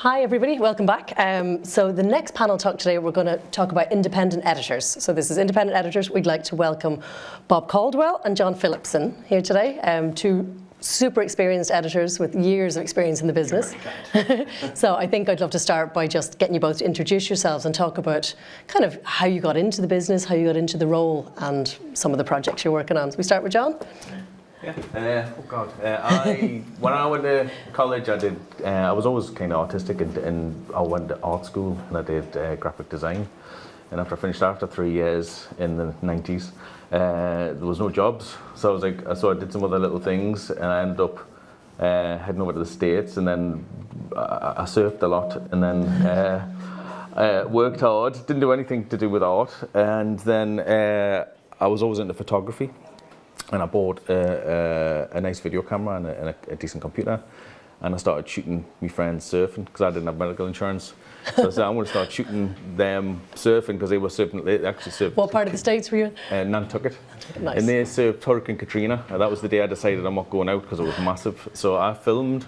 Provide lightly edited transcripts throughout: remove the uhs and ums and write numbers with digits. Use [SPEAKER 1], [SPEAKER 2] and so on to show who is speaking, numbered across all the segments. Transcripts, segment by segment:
[SPEAKER 1] Hi everybody, welcome back. So the next panel talk today, we're going to talk about independent editors. So this is independent editors. We'd like to welcome Bob Caldwell and John Philipson here today, two super experienced editors with years of experience in the business. So I think I'd love to start by just getting you both to introduce yourselves and talk about kind of how you got into the business, how you got into the role, and some of the projects you're working on. So we start with John.
[SPEAKER 2] Yeah. When I went to college, I was always kind of autistic, and I went to art school and I did graphic design. And after I finished, after 3 years in the 90s, there was no jobs. So I did some other little things, and I ended up heading over to the States, and then I surfed a lot, and then worked hard. Didn't do anything to do with art, and then I was always into photography. And I bought a nice video camera and a decent computer, and I started shooting my friends surfing because I didn't have medical insurance. So I said, I'm going to start shooting them surfing because they were surfing. They actually surfed.
[SPEAKER 1] What part of the States were you in?
[SPEAKER 2] Nantucket.
[SPEAKER 1] Nice.
[SPEAKER 2] And they surfed Hurricane Katrina. And that was the day I decided I'm not going out because it was massive. So I filmed.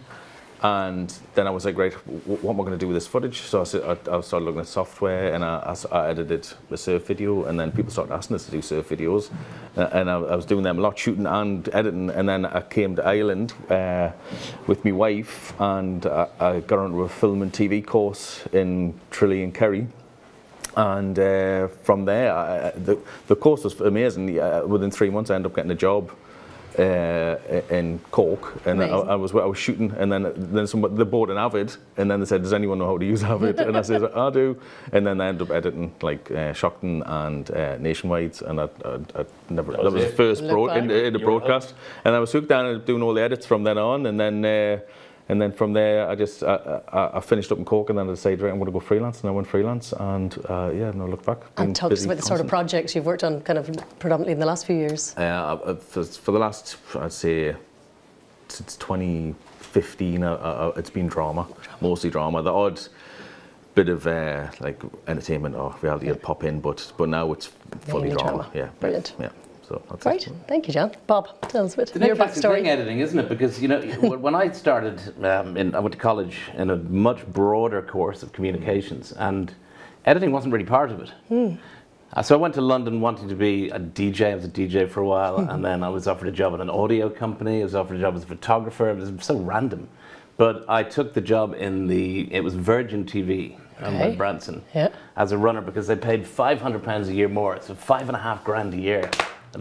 [SPEAKER 2] And then I was like, right, what am I going to do with this footage? So I started looking at software, and I edited a surf video, and then people started asking us to do surf videos. And I was doing them a lot, shooting and editing. And then I came to Ireland with my wife, and I got onto a film and TV course in Tralee and Kerry. And from there, the course was amazing. Within 3 months, I ended up getting a job in Cork, and I was shooting, and then they bought an Avid, and then they said, does anyone know how to use Avid? And I said, I do. And then I ended up editing like Shockton and Nationwide, and I never, that was the first in the broadcast, and I was hooked down and doing all the edits from then on, and then from there, I finished up in Cork, and then I decided, right, I'm going to go freelance, and I went freelance, and no look back.
[SPEAKER 1] And talk to us about the sort of projects you've worked on, kind of predominantly in the last few years.
[SPEAKER 2] For the last, I'd say, since 2015, it's been drama, mostly drama. The odd bit of like entertainment or reality would pop in, but now it's fully drama. Yeah,
[SPEAKER 1] brilliant.
[SPEAKER 2] Yeah. So that's
[SPEAKER 1] great. Thank you, John. Bob, tell us a bit of your backstory.
[SPEAKER 3] Thing, editing, isn't it? Because when I started, I went to college in a much broader course of communications, and editing wasn't really part of it. So I went to London wanting to be a DJ. I was a DJ for a while, and then I was offered a job at an audio company. I was offered a job as a photographer. It was so random, but I took the job it was Virgin TV. By Branson, as a runner, because they paid £500 a year more, so $5.5 grand a year.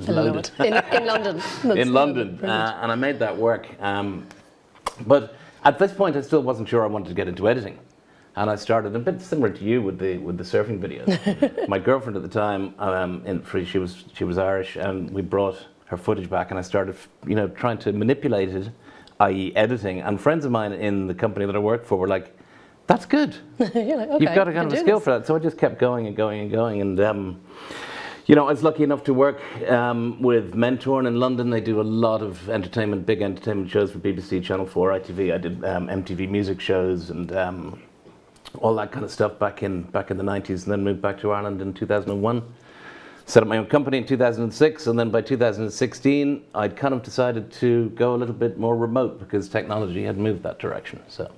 [SPEAKER 3] Loaded.
[SPEAKER 1] In London.
[SPEAKER 3] In London, and I made that work. But at this point, I still wasn't sure I wanted to get into editing, and I started a bit similar to you with the surfing videos. My girlfriend at the time, she was Irish, and we brought her footage back, and I started, trying to manipulate it, i.e., editing. And friends of mine in the company that I worked for were like, "That's good.
[SPEAKER 1] You're like, okay,
[SPEAKER 3] you've got a kind of a skill for that." So I just kept going and going and going, and. I was lucky enough to work with Mentor in London. They do a lot of big entertainment shows for BBC, Channel 4, ITV. I did MTV music shows and all that kind of stuff back in the 90s, and then moved back to Ireland in 2001. Set up my own company in 2006, and then by 2016, I'd kind of decided to go a little bit more remote because technology had moved that direction. So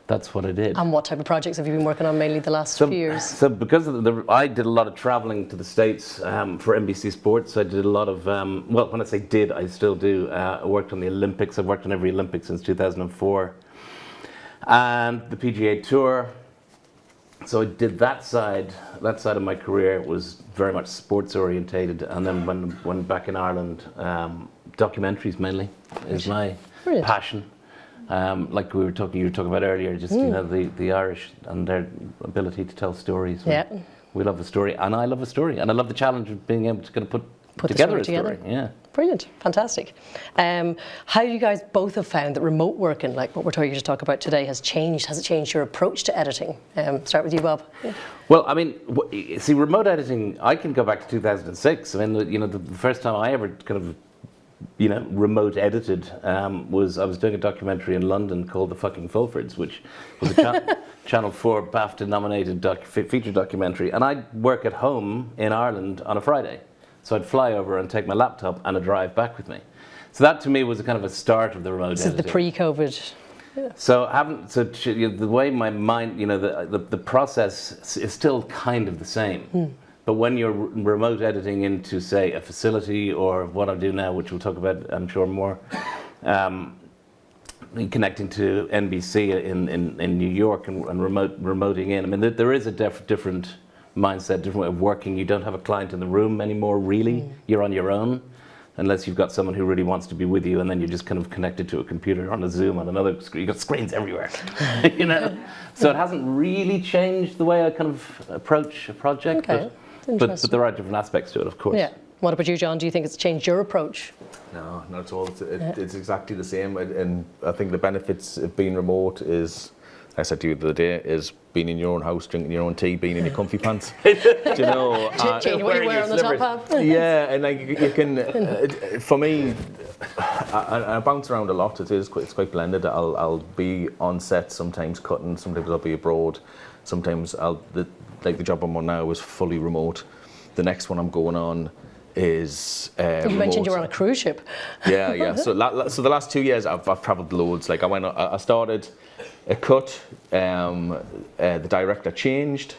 [SPEAKER 3] that's what I did.
[SPEAKER 1] And what type of projects have you been working on mainly the last few years?
[SPEAKER 3] So because I did a lot of traveling to the States for NBC Sports. I did a lot of, when I say did, I still do. I worked on the Olympics. I've worked on every Olympic since 2004. And the PGA Tour. So I did that side of my career was very much sports orientated. And then when back in Ireland, documentaries mainly is my passion. Like you were talking about earlier, just the Irish and their ability to tell stories.
[SPEAKER 1] Yeah.
[SPEAKER 3] We love a story, and I love a story, and I love the challenge of being able to kind of put together a story. Yeah.
[SPEAKER 1] Brilliant, fantastic. How you guys both have found that remote working, like what we're here to talk about today, has changed? Has it changed your approach to editing? Start with you, Bob. Yeah.
[SPEAKER 3] Well, I mean, see, remote editing, I can go back to 2006. I mean, the first time I ever kind of remote edited was I was doing a documentary in London called The Fucking Fulfords, which was a Channel 4 BAFTA nominated feature documentary, and I'd work at home in Ireland on a Friday. So I'd fly over and take my laptop and a drive back with me. So that to me was a kind of a start of the remote editing.
[SPEAKER 1] This is the pre-COVID
[SPEAKER 3] So the way my mind, the process is still kind of the same. But when you're remote editing into, say, a facility or what I do now, which we'll talk about, I'm sure, more, connecting to NBC in New York and remoting in. I mean, there is a different mindset, different way of working. You don't have a client in the room anymore, really. You're on your own, unless you've got someone who really wants to be with you, and then you're just kind of connected to a computer on a Zoom on another screen. You've got screens everywhere, So it hasn't really changed the way I kind of approach a project, but there are different aspects to it, of course.
[SPEAKER 1] Yeah. What about you, John? Do you think it's changed your approach?
[SPEAKER 2] No, not at all. It's exactly the same, and I think the benefits of being remote is, I said to you the other day, is being in your own house, drinking your own tea, being in your comfy pants. Do you know?
[SPEAKER 1] Changing what you wear on the top half.
[SPEAKER 2] Yeah, and like you can, for me, I bounce around a lot. It's quite blended. I'll be on set sometimes cutting, sometimes I'll be abroad, sometimes the job I'm on now is fully remote. The next one I'm going on is
[SPEAKER 1] you mentioned you were on a cruise ship.
[SPEAKER 2] Yeah. So the last 2 years I've travelled loads. Like I started a cut, the director changed,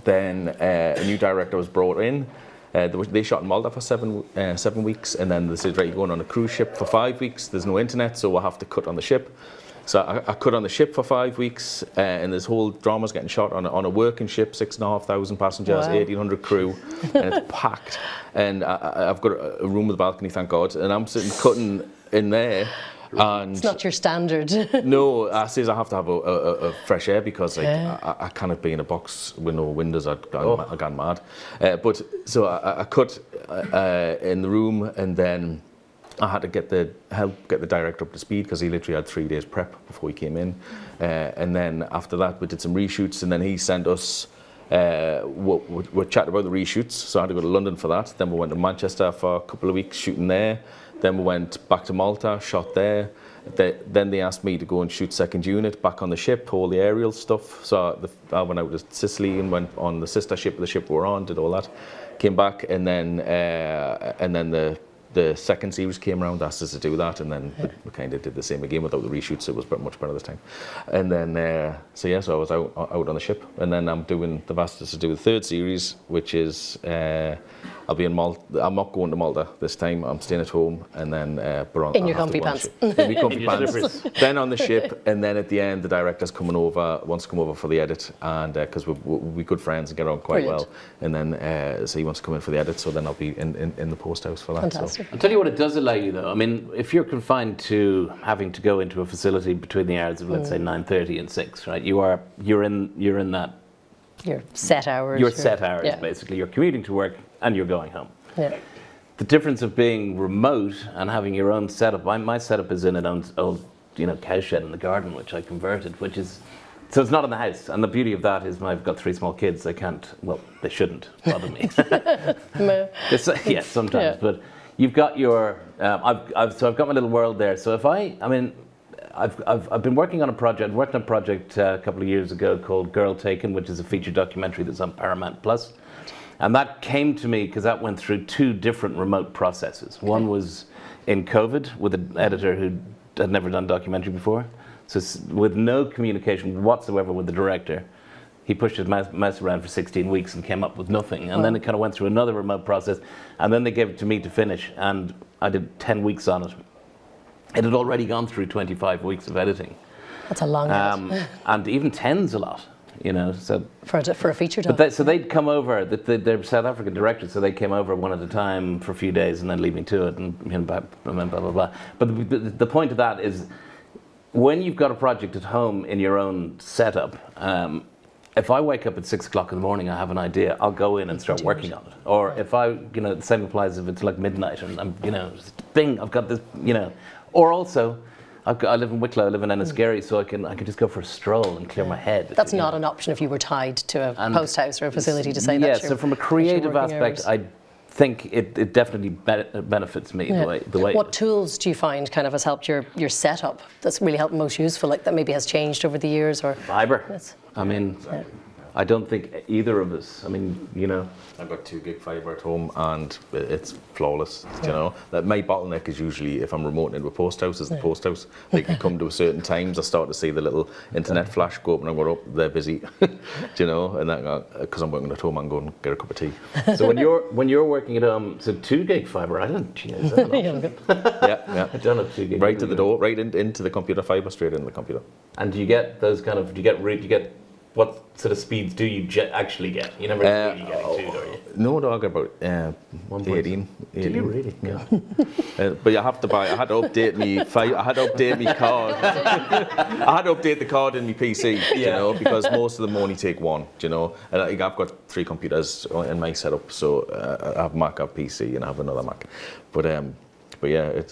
[SPEAKER 2] then a new director was brought in. They shot in Malta for 7 weeks, and then they said, right, you're going on a cruise ship for 5 weeks. There's no internet, so we'll have to cut on the ship. So I cut on the ship for 5 weeks, and this whole drama's getting shot on a working ship, 6,500 passengers, 1,800 crew, and it's packed. And I've got a room with a balcony, thank God, and I'm sitting cutting in there. And
[SPEAKER 1] it's not your standard.
[SPEAKER 2] No, I says I have to have a fresh air because I cannot be in a box with no windows. I've gone mad. But so I cut in the room, and then I had to help get the director up to speed because he literally had 3 days prep before he came in. And then after that, we did some reshoots, and then he sent us. We chatted about the reshoots, so I had to go to London for that. Then we went to Manchester for a couple of weeks shooting there. Then we went back to Malta, shot there. Then they asked me to go and shoot second unit back on the ship, all the aerial stuff. So I went out to Sicily and went on the sister ship, the ship we were on, did all that. Came back, and then the second series came around, asked us to do that, and then we kind of did the same again without the reshoots. So it was much better this time. And then so I was out on the ship, and then I'm doing the BAFTA to do the third series, which is. I'll be in Malta. I'm not going to Malta this time. I'm staying at home, and then
[SPEAKER 1] in your comfy pants.
[SPEAKER 2] In your comfy pants. Then on the ship, and then at the end, the director's wants to come over for the edit, and because we're good friends and get on quite well. And then so he wants to come in for the edit. So then I'll be in the post house for that.
[SPEAKER 1] Fantastic.
[SPEAKER 3] So. I'll tell you what it does allow you, though. I mean, if you're confined to having to go into a facility between the hours of let's say 9:30 and 6, right? You're in that.
[SPEAKER 1] Your set hours.
[SPEAKER 3] Your set hours, basically. You're commuting to work and you're going home.
[SPEAKER 1] Yeah.
[SPEAKER 3] The difference of being remote and having your own setup. My setup is in an old cow shed in the garden, which I converted, so it's not in the house. And the beauty of that is I've got 3 small kids. They shouldn't bother me. Yes, sometimes. But you've got your. I've got my little world there. So I've been working on a project. Worked on a project a couple of years ago called Girl Taken, which is a feature documentary that's on Paramount Plus. And that came to me because that went through 2 different remote processes. One was in COVID with an editor who had never done documentary before. So with no communication whatsoever with the director, he pushed his mouse around for 16 weeks and came up with nothing. And then it kind of went through another remote process. And then they gave it to me to finish. And I did 10 weeks on it. It had already gone through 25 weeks of editing.
[SPEAKER 1] That's a long edit.
[SPEAKER 3] And even 10's a lot. So
[SPEAKER 1] for a feature doc.
[SPEAKER 3] But so they'd come over. They're South African directors, so they came over one at a time for a few days and then leave me to it and blah blah blah. But the point of that is, when you've got a project at home in your own setup, if I wake up at 6 o'clock in the morning, I have an idea. I'll go in and start working on it. Or if the same applies if it's like midnight and I'm bing, I've got this Or also. I live in Wicklow, I live in Enniskerry, so I can just go for a stroll and clear my head.
[SPEAKER 1] That's not an option if you were tied to a post house or a facility to say that.
[SPEAKER 3] Yeah, so from a creative aspect, I think it definitely benefits me the way.
[SPEAKER 1] What tools do you find kind of has helped your setup that's really helped most useful, like that maybe has changed over the years? Or
[SPEAKER 3] Fiber. I mean, I don't think either of us, I mean, you know.
[SPEAKER 2] I've got 2 gig fibre at home and it's flawless, you know. That my bottleneck is usually if I'm remoting into a post house, is the post house. They can come to a certain times, I start to see the little internet flash go up and I go up, they're busy, you know, and that because I'm working at home, I'm going to get a cup of tea.
[SPEAKER 3] So when you're working at home, so 2 gig fibre, I don't, is that an option?
[SPEAKER 2] Yeah.
[SPEAKER 3] I don't have 2 gig.
[SPEAKER 2] Right to the door, right into the computer, fibre straight into the computer.
[SPEAKER 3] And do you get those kind of, do you get what sort of speeds do you actually get? You never really get it too, do you?
[SPEAKER 2] No, dog, about 18.
[SPEAKER 3] Did you really?
[SPEAKER 2] Yeah. But you have to buy. I had to update my card. I had to update the card in my PC, you know, because most of them only take 1, you know. And I've got 3 computers in my setup, so I have Mac, I have PC, and I have another Mac. But yeah,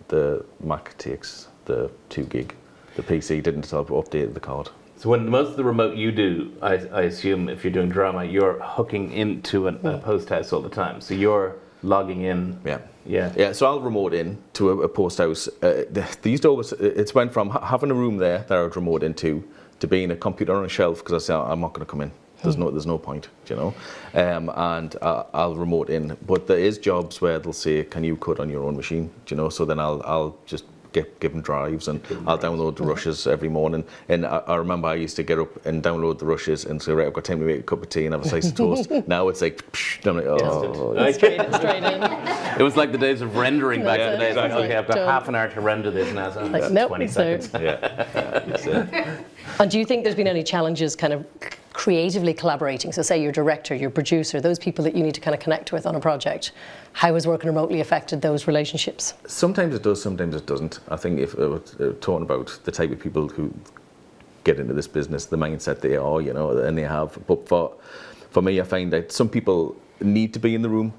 [SPEAKER 2] the Mac takes the 2 gig. The PC didn't update the card.
[SPEAKER 3] So when most of the remote you do, I assume if you're doing drama, you're hooking into a post house all the time. So you're logging in. Yeah. So I'll remote in to a post house. They used to always, it's went from having a room there that I would remote into to being a computer on a shelf because I say I'm not going to come in. There's no point, you know. And I'll remote in. But there is jobs where they'll say, can you code on your own machine? Do you know? So then I'll just give them drives and I'll download the rushes every morning. And I remember I used to get up and download the rushes and say, right, I've got time to make a cup of tea and have a slice of toast. Now it's like, psh, I'm like, oh.
[SPEAKER 1] Straight in.
[SPEAKER 3] It was like the days of rendering back in the day.
[SPEAKER 2] Exactly.
[SPEAKER 3] Okay, I've got half an hour to render this now. So
[SPEAKER 1] Like, nope,
[SPEAKER 3] 20
[SPEAKER 1] so-
[SPEAKER 3] seconds.
[SPEAKER 2] Yeah.
[SPEAKER 1] And do you think there's been any challenges kind of creatively collaborating? So say your director, your producer, those people that you need to kind of connect with on a project. How has working remotely affected those relationships?
[SPEAKER 2] Sometimes it does, sometimes it doesn't. I think if we're talking about the type of people who get into this business, the mindset they are, you know, and they have. But for me, I find that some people need to be in the room,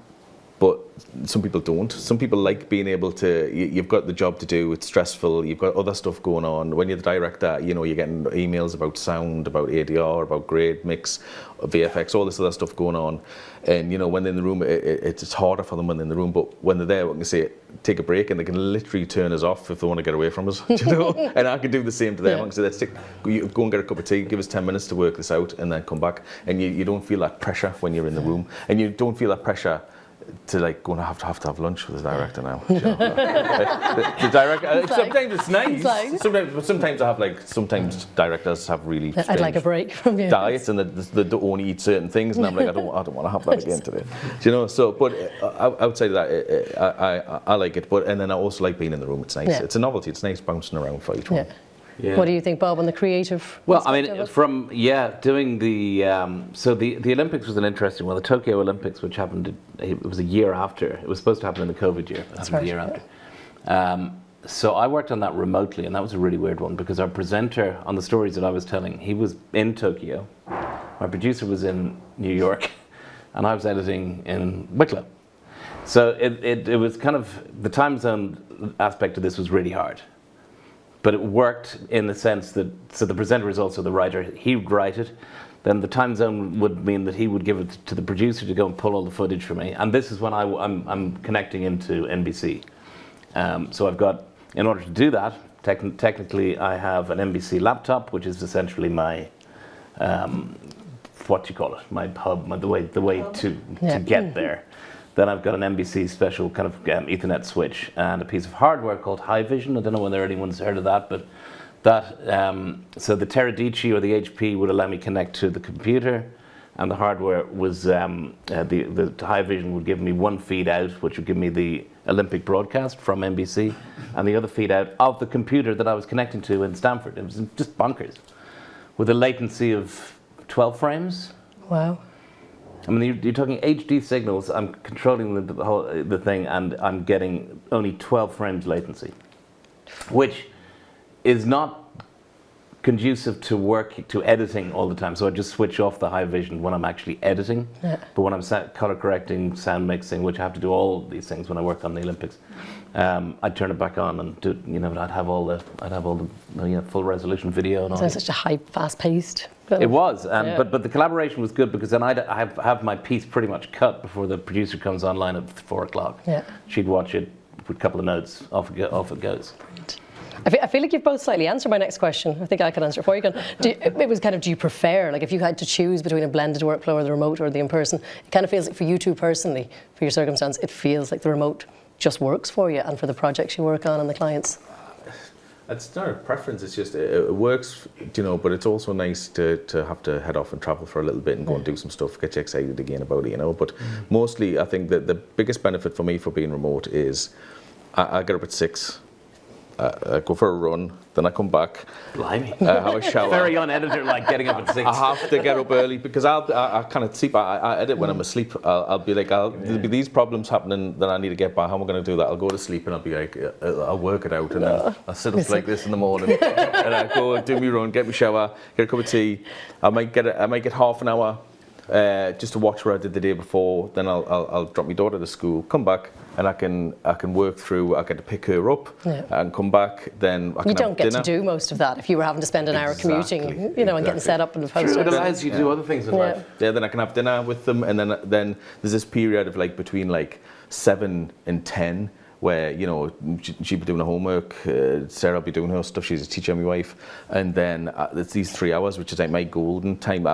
[SPEAKER 2] but some people don't. Some people like being able to, you've got the job to do, it's stressful, you've got other stuff going on. When you're the director, you know, you're getting emails about sound, about ADR, about grade, mix, VFX, all this other stuff going on. And, you know, when they're in the room, it's harder for them when they're in the room, but when they're there, we can say, take a break, and they can literally turn us off if they want to get away from us, you know? And I can do the same to them. I can say, let's go and get a cup of tea, give us 10 minutes to work this out, and then come back. And you don't feel that pressure when you're in the room. And you don't feel that pressure to like going to have lunch with the director now. You know? the director. Sometimes it's nice. Sometimes I have sometimes directors have really.
[SPEAKER 1] I'd like a break from you.
[SPEAKER 2] Diets and they only eat certain things, and I'm like I don't want to have that again today. You know. So, but outside of that, I like it. But and then I also like being in the room. It's nice. Yeah. It's a novelty. It's nice bouncing around for each one.
[SPEAKER 3] Yeah.
[SPEAKER 1] What do you think, Bob, on the creative?
[SPEAKER 3] Well, I mean, doing the so the Olympics was an interesting one. The Tokyo Olympics, which happened, it was a year after. It was supposed to happen in the COVID year. It happened a year after. So I worked on that remotely, and that was a really weird one because our presenter on the stories that I was telling, he was in Tokyo. My producer was in New York, and I was editing in Wicklow. So it was kind of the time zone aspect of this was really hard. But it worked in the sense that, so the presenter is also the writer, he would write it, then the time zone would mean that he would give it to the producer to go and pull all the footage for me. And this is when I'm connecting into NBC. So I've got, in order to do that, technically I have an NBC laptop, which is essentially my, what do you call it, my hub, the way to get there. Then I've got an NBC special kind of Ethernet switch and a piece of hardware called High Vision. I don't know whether anyone's heard of that, but that so the Teradici or the HP would allow me to connect to the computer, and the hardware was the High Vision would give me one feed out, which would give me the Olympic broadcast from NBC, and the other feed out of the computer that I was connecting to in Stamford. It was just bonkers, with a latency of 12 frames.
[SPEAKER 1] Wow.
[SPEAKER 3] I mean, you're talking HD signals. I'm controlling the thing, and I'm getting only 12 frames latency, which is not conducive to editing all the time. So I just switch off the High Vision when I'm actually editing. Yeah. But when I'm color correcting, sound mixing, which I have to do all these things when I work on the Olympics, I'd turn it back on and do, you know, I'd have all the full resolution video and all.
[SPEAKER 1] Sounds such a high, fast-paced.
[SPEAKER 3] It was, but the collaboration was good because then I have my piece pretty much cut before the producer comes online at 4 o'clock. Yeah. She'd watch it with a couple of notes, off it goes.
[SPEAKER 1] I feel like you've both slightly answered my next question. I think I can answer it for you. It was kind of, do you prefer, like if you had to choose between a blended workflow or the remote or the in-person, it kind of feels like for you two personally, for your circumstance, it feels like the remote just works for you and for the projects you work on and the clients.
[SPEAKER 2] It's not a preference, it's just, it works, you know, but it's also nice to have to head off and travel for a little bit and go and do some stuff, get you excited again about it, you know. But mostly, I think that the biggest benefit for me for being remote is I get up at 6, I go for a run, then I come back,
[SPEAKER 3] Blimey.
[SPEAKER 2] have a shower.
[SPEAKER 3] Very uneditor, like getting up at 6.
[SPEAKER 2] I have to get up early because I kind of sleep. I edit when I'm asleep. I'll be like, there'll be these problems happening that I need to get by. How am I going to do that? I'll go to sleep and I'll be like, I'll work it out, and then I'll sit up like this in the morning, and I go and do my run, get my shower, get a cup of tea. I might get half an hour just to watch what I did the day before. Then I'll drop my daughter to school, come back, and I can work through. I get to pick her up and come back. Then I can
[SPEAKER 1] you don't get
[SPEAKER 2] dinner.
[SPEAKER 1] to do most of that if you were having to spend an hour commuting, you know, and getting set up in the post.
[SPEAKER 3] It allows you to do other things in life.
[SPEAKER 2] Yeah, then I can have dinner with them, and then there's this period of like between like 7 and 10 where, you know, she'd be doing her homework, Sarah'll be doing her stuff, she's a teacher, my wife, and then it's these 3 hours, which is like my golden time.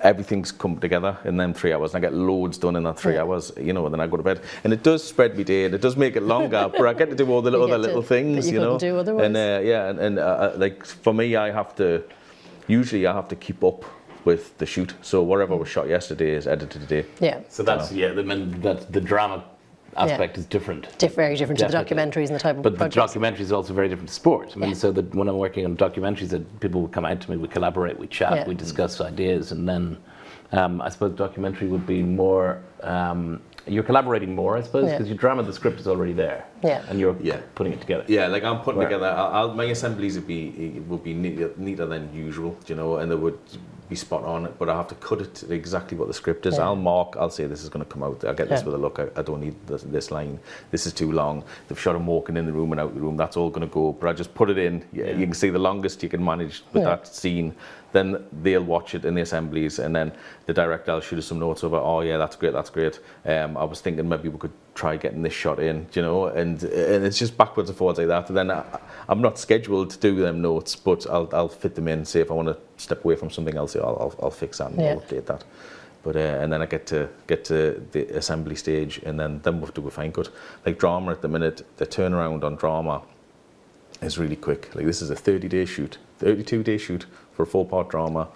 [SPEAKER 2] Everything's come together in them 3 hours, and I get loads done in that 3 hours, you know, and then I go to bed. And it does spread my day, and it does make it longer, but I get to do all the other little things, you know.
[SPEAKER 1] Do otherwise.
[SPEAKER 2] And like for me, usually I have to keep up with the shoot. So whatever was shot yesterday is edited today.
[SPEAKER 1] Yeah.
[SPEAKER 3] So that's, that's the drama aspect is different.
[SPEAKER 1] Very different to the documentaries and the type of
[SPEAKER 3] But
[SPEAKER 1] projects.
[SPEAKER 3] the documentary is also very different to sport. I mean, so that when I'm working on documentaries, that people will come out to me, we collaborate, we chat, we discuss ideas, and then I suppose documentary would be more. You're collaborating more, I suppose, because your drama, the script is already there, and you're putting it together.
[SPEAKER 2] Yeah, like I'm putting together. My assemblies would be neater than usual, you know, and they would be spot on. But I have to cut it to exactly what the script is. I'll say this is going to come out. I'll get this with a look. I don't need this line. This is too long. They've shot him walking in the room and out the room. That's all going to go. But I just put it in. You can see the longest you can manage with that scene. Then they'll watch it in the assemblies, and then the director will shoot us some notes over. Oh yeah, that's great. I was thinking maybe we could try getting this shot in, you know, and it's just backwards and forwards like that. And then I'm not scheduled to do them notes, but I'll fit them in. Say if I want to step away from something else, I'll fix that and I'll update that. But and then I get to the assembly stage, and then we'll do a fine cut. Like drama at the minute, the turnaround on drama is really quick. Like this is a 32-day shoot for a 4-part drama.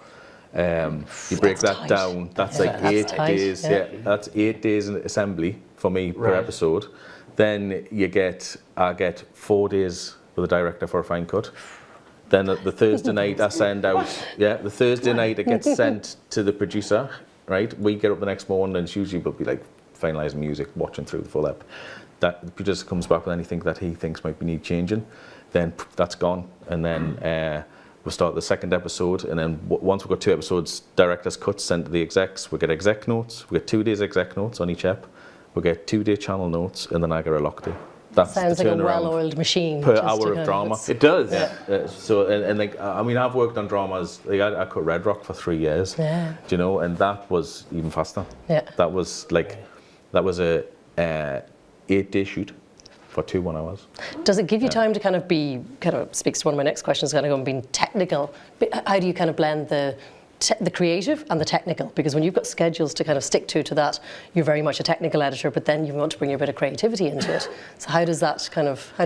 [SPEAKER 2] You break that down, that's like 8 days. Yeah, that's 8 days in assembly for me per episode. Then I get 4 days with the director for a fine cut. Then the Thursday night I send out, the Thursday night it gets sent to the producer, right? We get up the next morning, and it's usually we'll be like finalising music, watching through the full ep. That the producer comes back with anything that he thinks might need changing, then that's gone. And then we'll start the second episode, and then once we've got 2 episodes, director's cuts sent to the execs. We get exec notes. We get 2 days exec notes on each ep. We get 2-day channel notes, and then I get a lock day. That
[SPEAKER 1] sounds like a well-oiled machine
[SPEAKER 2] per hour of drama.
[SPEAKER 3] It does.
[SPEAKER 2] So and like I mean, I've worked on dramas. Like I cut Red Rock for 3 years. Yeah. Do you know? And that was even faster. Yeah. That was a 8-day shoot for 2 1 hours.
[SPEAKER 1] Does it give you time to kind of speaks to one of my next questions, kind of going being technical. How do you kind of blend the creative and the technical? Because when you've got schedules to kind of stick to that, you're very much a technical editor, but then you want to bring a bit of creativity into it. So how do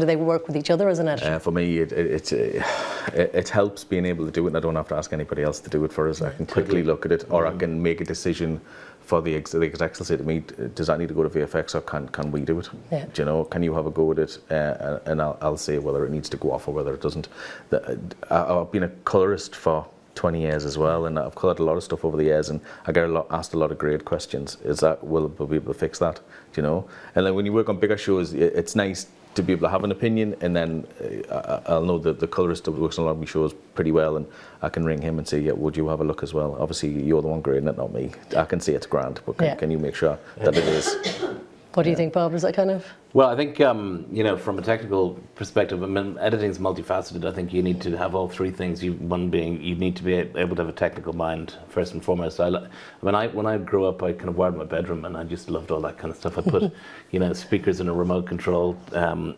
[SPEAKER 1] they work with each other as an editor?
[SPEAKER 2] For me, it helps being able to do it, and I don't have to ask anybody else to do it for us. I can quickly look at it, or I can make a decision for the execs will say to me, does that need to go to VFX, or can we do it? Yeah. Do you know, can you have a go at it? And I'll say whether it needs to go off or whether it doesn't. I've been a colorist for 20 years as well, and I've coloured a lot of stuff over the years, and I get asked a lot of great questions. Will we be able to fix that? Do you know? And then when you work on bigger shows, it's nice to be able to have an opinion, and then I'll know that the colourist that works on a lot of my shows pretty well, and I can ring him and say, would you have a look as well? Obviously, you're the one grading it, not me. I can say it's grand, but can you make sure that it is?
[SPEAKER 1] What do you think, Bob? Is that kind of
[SPEAKER 3] Well, I think, from a technical perspective, I mean, editing is multifaceted. I think you need to have all three things. One being, you need to be able to have a technical mind, first and foremost. When I grew up, I kind of wired my bedroom, and I just loved all that kind of stuff. I put, speakers in a remote control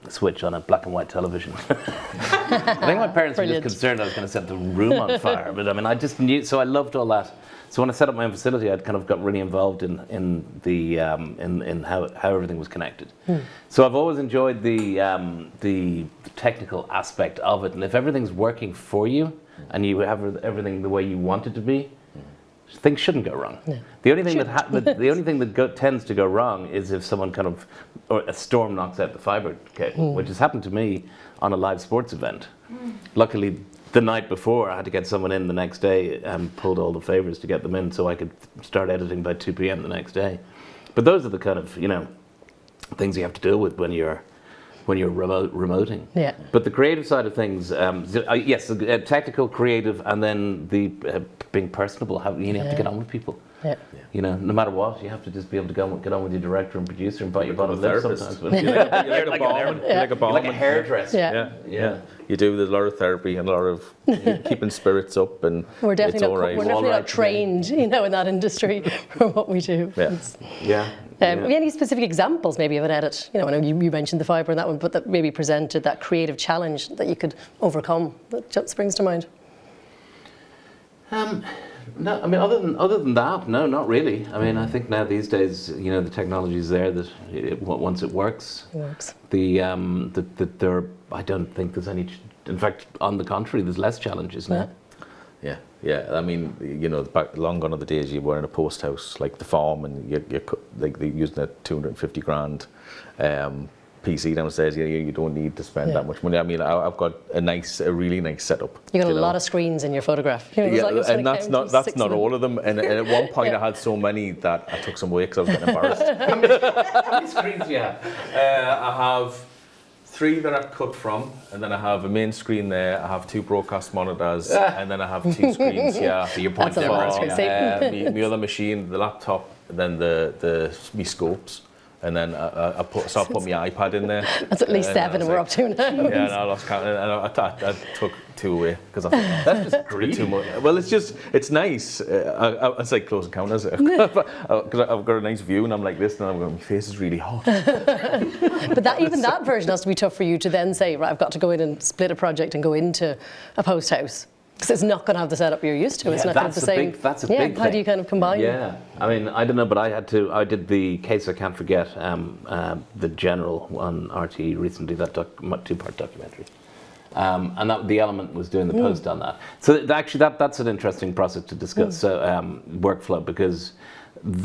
[SPEAKER 3] switch on a black and white television. I think my parents were just concerned I was going to set the room on fire. But I mean, I just knew, so I loved all that. So when I set up my own facility, I'd kind of got really involved in how everything was connected. So I've always enjoyed the technical aspect of it, and if everything's working for you and you have everything the way you want it to be, things shouldn't go wrong. No. The only thing that tends to go wrong is if someone or a storm knocks out the fibre cable, which has happened to me on a live sports event. Luckily, the night before, I had to get someone in the next day and pulled all the favors to get them in so I could start editing by 2 p.m. the next day. But those are the kind of, things you have to deal with when you're remoting. Yeah. But the creative side of things, yes, technical, creative, and then the being personable. You have to get on with people. Yeah. No matter what, you have to just be able to get on with your director and producer and bite your bottom lip sometimes. You're
[SPEAKER 2] like a
[SPEAKER 3] like a hairdresser.
[SPEAKER 2] Yeah. You do. There's a lot of therapy and a lot of keeping spirits up, and
[SPEAKER 1] we're definitely
[SPEAKER 2] it's
[SPEAKER 1] we're definitely not trained, in that industry for what we do.
[SPEAKER 3] Yeah.
[SPEAKER 1] Any specific examples maybe of an edit? I know you mentioned the fibre and that one, but that maybe presented that creative challenge that you could overcome. That just springs to mind.
[SPEAKER 3] No, I mean, other than that, no, not really. I mean, I think now these days, the technology is there that once it works. It works. I don't think there's any. In fact, on the contrary, there's less challenges now.
[SPEAKER 2] Yeah. I mean, long gone are the days you were in a post house like the farm, and you're using a 250 grand PC downstairs. You don't need to spend that much money. I mean, I've got a really nice setup.
[SPEAKER 1] You got a lot of screens in your photograph.
[SPEAKER 2] And that's not all of them. And at one point, I had so many that I took some away because I was getting embarrassed.
[SPEAKER 3] How many screens do you have?
[SPEAKER 2] I have 3 that I've cut from, and then I have a main screen there. I have 2 broadcast monitors, and then I have 2 screens here.
[SPEAKER 3] So your point
[SPEAKER 1] for
[SPEAKER 2] my other machine, the laptop, and then me scopes. And then I put my iPad in there.
[SPEAKER 1] That's at least 7 and we're up to now.
[SPEAKER 2] Yeah, and I lost count. And I took 2 away because I thought
[SPEAKER 3] that's just greedy.
[SPEAKER 2] Too much. Well, it's nice. It's like Close Encounters because I've got a nice view and I'm like this, and I'm going, my face is really hot.
[SPEAKER 1] But that version has to be tough for you to then say, right, I've got to go in and split a project and go into a post house. Because it's not going to have the setup you're used to. It's not going to have the same.
[SPEAKER 3] That's a big thing.
[SPEAKER 1] How do you kind of combine?
[SPEAKER 3] Yeah, I mean, I don't know, but I did the Case I Can't Forget, the General on RTE recently, that 2-part documentary. And the element was doing the post on that. So that's an interesting process to discuss. So workflow, because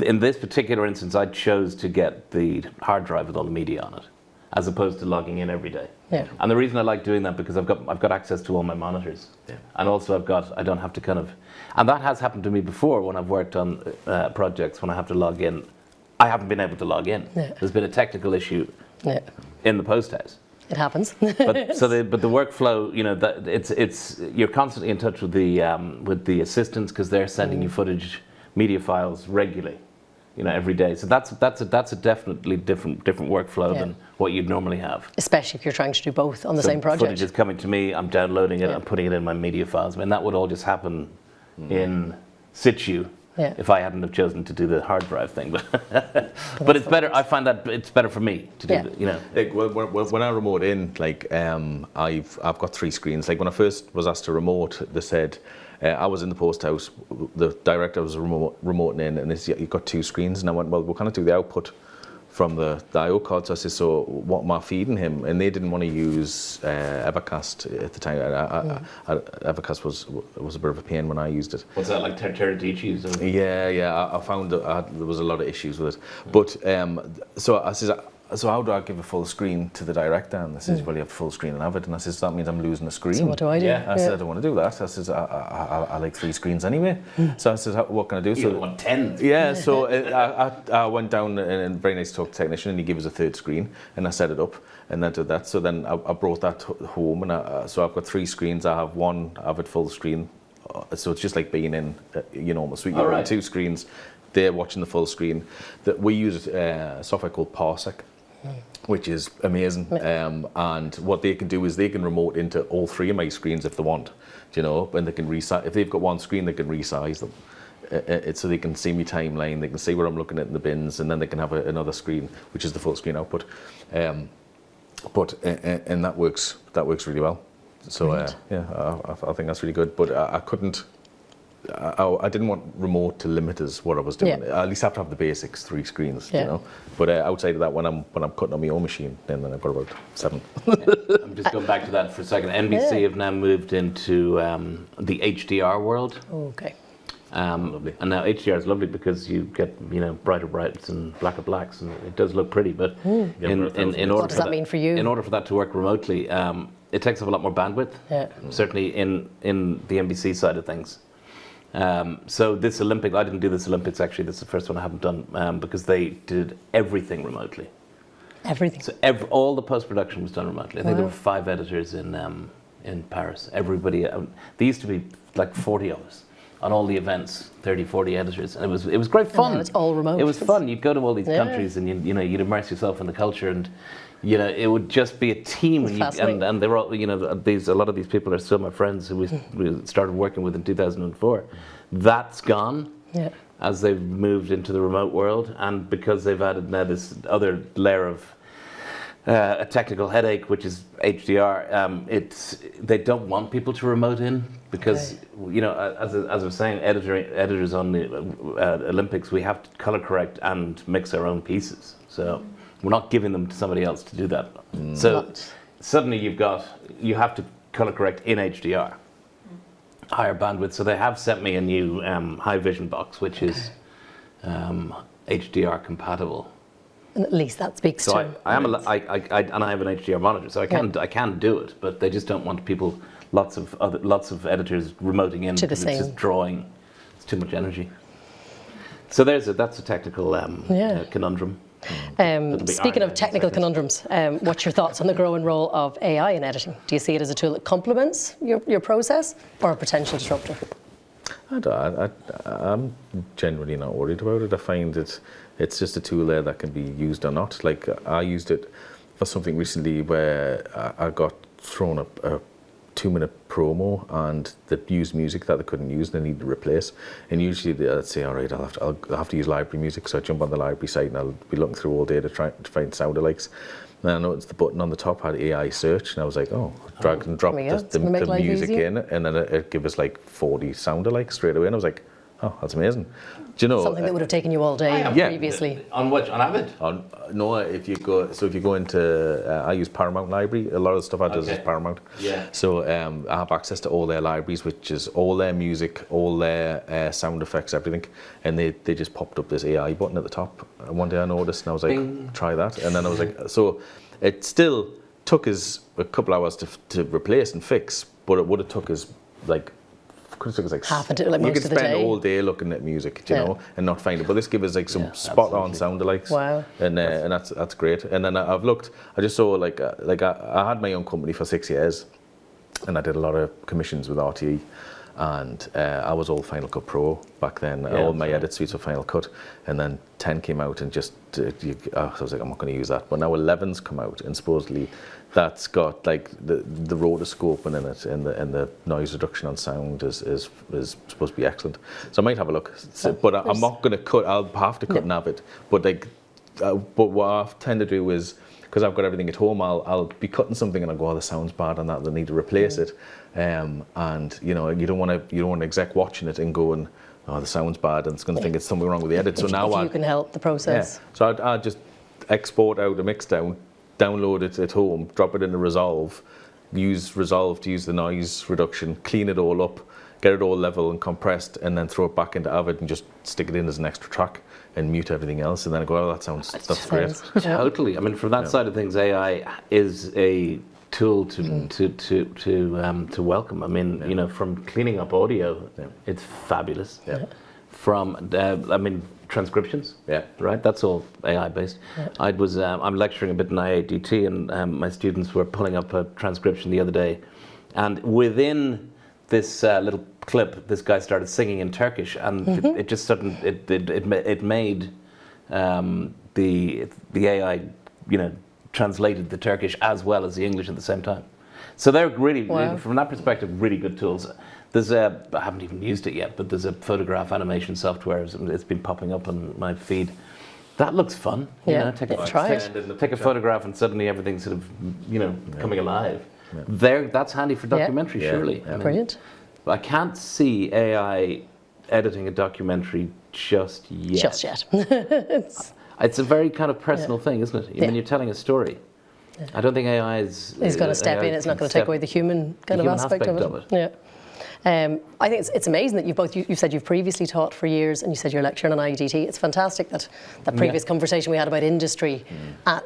[SPEAKER 3] in this particular instance, I chose to get the hard drive with all the media on it, as opposed to logging in every day. Yeah. And the reason I like doing that because I've got access to all my monitors, and also I don't have to and that has happened to me before when I've worked on projects when I have to log in. I haven't been able to log in. Yeah. There's been a technical issue in the post house.
[SPEAKER 1] It happens.
[SPEAKER 3] But the workflow, that it's you're constantly in touch with the assistants because they're sending you footage, media files regularly. Every day. So that's a definitely different workflow than what you'd normally have.
[SPEAKER 1] Especially if you're trying to do both on the same project.
[SPEAKER 3] Footage is coming to me, I'm downloading it, I'm putting it in my media files. I mean, that would all just happen in situ if I hadn't have chosen to do the hard drive thing. But it's better. I find that it's better for me to do that.
[SPEAKER 2] When I remote in, I've got 3 screens. Like when I first was asked to remote, they said. I was in the post house, the director was remoting in, and they said, you've got 2 screens. And I went, well, we're going to do the output from the I/O card. So I said, so what am I feeding him? And they didn't want to use Evercast at the time. Evercast was a bit of a pain when I used it.
[SPEAKER 3] What's that, like Teradici's?
[SPEAKER 2] Yeah. I found that there was a lot of issues with it. But so I said, so how do I give a full screen to the director? And they says, well, you have full screen and have it. And I says, that means I'm losing a screen.
[SPEAKER 1] So what do I do?
[SPEAKER 2] I said, I don't want to do that. I says, I like 3 screens anyway. So I says, what can I do?
[SPEAKER 3] You want 10?
[SPEAKER 2] Yeah, so I went down and very nice to talk to the technician, and he gave us a 3rd screen, and I set it up, and I did that. So then I brought that home, and so I've got 3 screens. I have one Avid full screen, so it's just like being in my suite. You're on 2 screens. They're watching the full screen. We use a software called Parsec. which is amazing. And what they can do is they can remote into all 3 of my screens if they want, you know, and they can resize. If they've got one screen, they can resize them. So they can see me timeline, they can see where I'm looking at in the bins, and then they can have another screen, which is the full screen output. And that works really well. So I think that's really good. But I couldn't. I didn't want remote to limit us what I was doing. I at least have to have the basics, 3 screens, you know. But outside of that, when I'm cutting on my own machine, then I've got about 7.
[SPEAKER 3] I'm just going back to that for a second. NBC have now moved into the HDR world.
[SPEAKER 1] Okay.
[SPEAKER 2] Lovely.
[SPEAKER 3] And now HDR is lovely because you get, you know, brighter brights and blacker blacks, and it does look pretty. But in order
[SPEAKER 1] what does that mean for you?
[SPEAKER 3] In order for that to work remotely, it takes up a lot more bandwidth. Certainly in the NBC side of things. So this Olympic, I didn't do this Olympics actually. This is the first one I haven't done because they did everything remotely.
[SPEAKER 1] Everything.
[SPEAKER 3] So all the post production was done remotely. I think there were 5 editors in Paris. Everybody, there used to be like 40 of us on all the events, 30, 40 editors, and it was great fun.
[SPEAKER 1] And now it's all remote.
[SPEAKER 3] It was fun. You'd go to all these countries, and you know, you'd immerse yourself in the culture, and you know, it would just be a team. And they were all, you know, a lot of these people are still my friends who we started working with in 2004. That's gone as they've moved into the remote world, and because they've added now this other layer of a technical headache, which is HDR. They don't want people to remote in because, you know, as I was saying, editors on the Olympics, we have to color correct and mix our own pieces. So we're not giving them to somebody else to do that. So suddenly you have to color correct in HDR, higher bandwidth. So they have sent me a new high vision box, which is HDR compatible.
[SPEAKER 1] And at least that speaks to.
[SPEAKER 3] So I have an HDR monitor, so I can do it, but they just don't want people, lots of editors remoting in because it's just drawing. It's too much energy. So that's a technical conundrum.
[SPEAKER 1] Speaking of technical conundrums, what's your thoughts on the growing role of AI in editing? Do you see it as a tool that complements your process or a potential disruptor?
[SPEAKER 2] I'm generally not worried about it. I find it's just a tool there that can be used or not. Like I used it for something recently where I got thrown a 2-minute promo and they used music that they couldn't use and they needed to replace. And usually they'd say, all right, I'll have to use library music. So I jump on the library site and I'll be looking through all day to try to find sound alikes. And I noticed the button on the top had AI search, and I was like, oh, drag and drop the music in, and then it'd give us like 40 sound alikes straight away. And I was like, oh, that's amazing. Do you know
[SPEAKER 1] something that would have taken you all day previously?
[SPEAKER 3] On which? On Avid?
[SPEAKER 2] No, if you go into, I use Paramount Library. A lot of the stuff I do is Paramount.
[SPEAKER 3] Yeah.
[SPEAKER 2] So I have access to all their libraries, which is all their music, all their sound effects, everything. And they just popped up this AI button at the top. And one day I noticed, and I was like, Bing. Try that. And then I was like, so it still took us a couple hours to replace and fix, but it would have took us like.
[SPEAKER 1] Half until like most of the day.
[SPEAKER 2] You could spend all day looking at music, you know, and not find it. But this gives us like some spot-on sound alikes.
[SPEAKER 1] Wow.
[SPEAKER 2] And that's great. And then I just saw like I had my own company for 6 years, and I did a lot of commissions with RTE, and I was all Final Cut Pro back then. All my edit suites were Final Cut, and then 10 came out, and just I was like, I'm not going to use that. But now 11's come out, and supposedly that's got like the rotoscoping in it, and the noise reduction on sound is supposed to be excellent. So I might have a look. But I'm not going to cut. I'll have to cut Navid. But but what I tend to do is, because I've got everything at home, I'll be cutting something and I'll go, oh, the sound's bad on that. They need to replace it. And you know, you don't want to exec watching it and going, oh, the sound's bad, and it's going to think it's something wrong with the edit. So now
[SPEAKER 1] you can help the process.
[SPEAKER 2] Yeah. So I'd just export out a mix down, download it at home, drop it into Resolve, use Resolve to use the noise reduction, clean it all up, get it all level and compressed, and then throw it back into Avid and just stick it in as an extra track and mute everything else, and then I go, oh, that's great.
[SPEAKER 3] Totally. I mean, from that side of things, AI is a tool to welcome. I mean, you know, from cleaning up audio, it's fabulous.
[SPEAKER 2] Yeah.
[SPEAKER 3] From transcriptions, right? That's all AI based. Yeah. I'm lecturing a bit in IADT, and my students were pulling up a transcription the other day, and within this little clip, this guy started singing in Turkish, and it made the AI translated the Turkish as well as the English at the same time. So they're really, from that perspective, really good tools. There's I haven't even used it yet, but there's a photograph animation software. It's been popping up on my feed. That looks fun. Take a photograph and suddenly everything's sort of, coming alive. Yeah. That's handy for documentary, surely.
[SPEAKER 1] Yeah. Brilliant.
[SPEAKER 3] But I can't see AI editing a documentary just yet. It's a very kind of personal thing, isn't it? When you're telling a story. Yeah. I don't think AI is
[SPEAKER 1] going to step in. It's not going to take away the human aspect of it. Yeah. I think it's amazing that you said you've previously taught for years, and you said you're lecturing on IDT. It's fantastic that previous conversation we had about industry,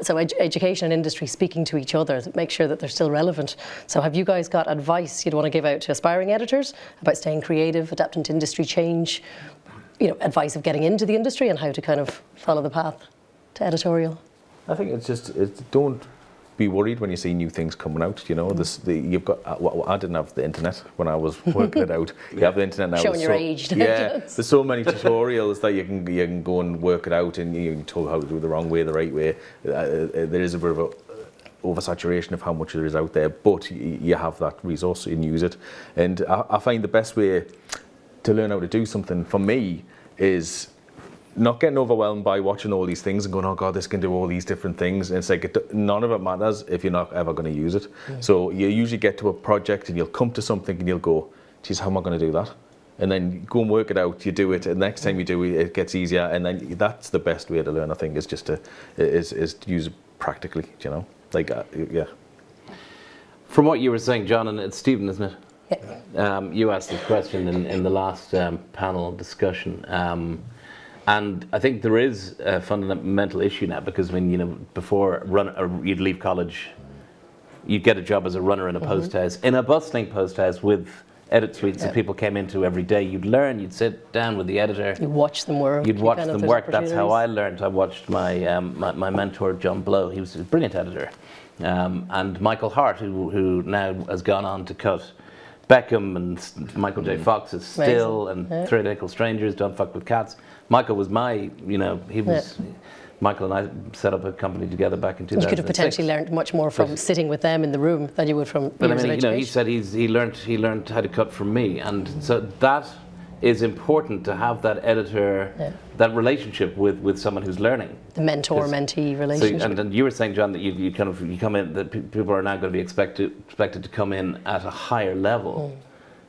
[SPEAKER 1] so education and industry speaking to each other, that make sure that they're still relevant. So have you guys got advice you'd want to give out to aspiring editors about staying creative, adapting to industry change, advice of getting into the industry and how to kind of follow the path to editorial?
[SPEAKER 2] I think don't be worried when you see new things coming out. You've got. I didn't have the internet when I was working it out. You have the internet now.
[SPEAKER 1] Showing your age.
[SPEAKER 2] Yeah, there's so many tutorials that you can go and work it out, and you can tell how to do it the wrong way, the right way. There is a bit of a oversaturation of how much there is out there, but you have that resource and use it. And I find the best way to learn how to do something for me is not getting overwhelmed by watching all these things and going, oh God, this can do all these different things. And it's like, none of it matters if you're not ever going to use it. So you usually get to a project and you'll come to something and you'll go, geez, how am I going to do that? And then you go and work it out, you do it, and the next time you do it, it gets easier. And then that's the best way to learn, I think, is just to use it practically, yeah.
[SPEAKER 3] From what you were saying, John, and it's Stephen, isn't it? Yeah. You asked this question in the last panel discussion. And I think there is a fundamental issue now, because when, before you'd leave college, you'd get a job as a runner in a post house, in a bustling post house with edit suites that people came into every day. You'd learn, you'd sit down with the editor.
[SPEAKER 1] You'd watch them work.
[SPEAKER 3] That's how I learned. I watched my my mentor, John Blow. He was a brilliant editor. And Michael Hart, who now has gone on to cut Beckham and Michael J. Fox is Still, and Three Identical Strangers, Don't Fuck With Cats. Michael was Michael and I set up a company together back in 2006.
[SPEAKER 1] You could have potentially learned much more from sitting with them in the room than you would from years of education.
[SPEAKER 3] He said he learned how to cut from me, and so that is important, to have that editor, that relationship with someone who's learning.
[SPEAKER 1] The mentor-mentee relationship.
[SPEAKER 3] So, and you were saying, John, that you come in, that people are now going to be expected to come in at a higher level.